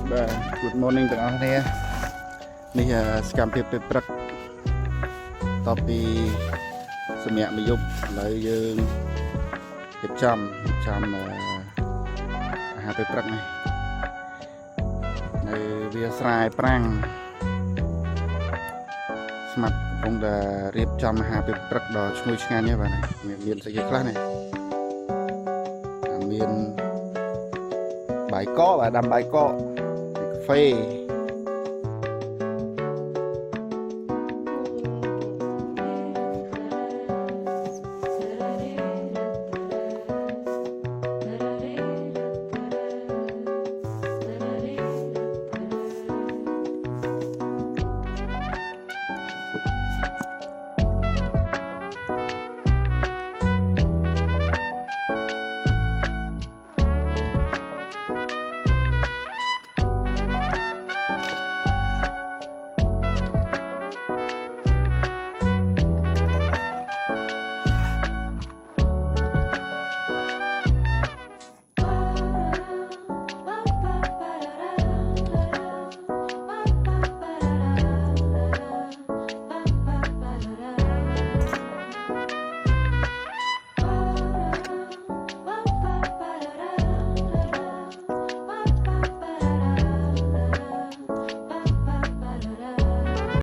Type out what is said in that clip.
Good morning ទាំងអស់គ្នានេះសកម្មភាពពេលព្រឹកតបពីសម្រាប់មួយយប់ឥឡូវយើងរៀបចំអាហារពេលព្រឹកនេះនៅវាលស្រែប្រាំងស្មាត់កំពុងតែរៀបចំអាហារពេលព្រឹកដ៏ឈ្ងុយឆ្ងាញ់នេះបាទមានស្អីខ្លះនេះមានបាយកកបាទដាំបាយកកកាហ្វេ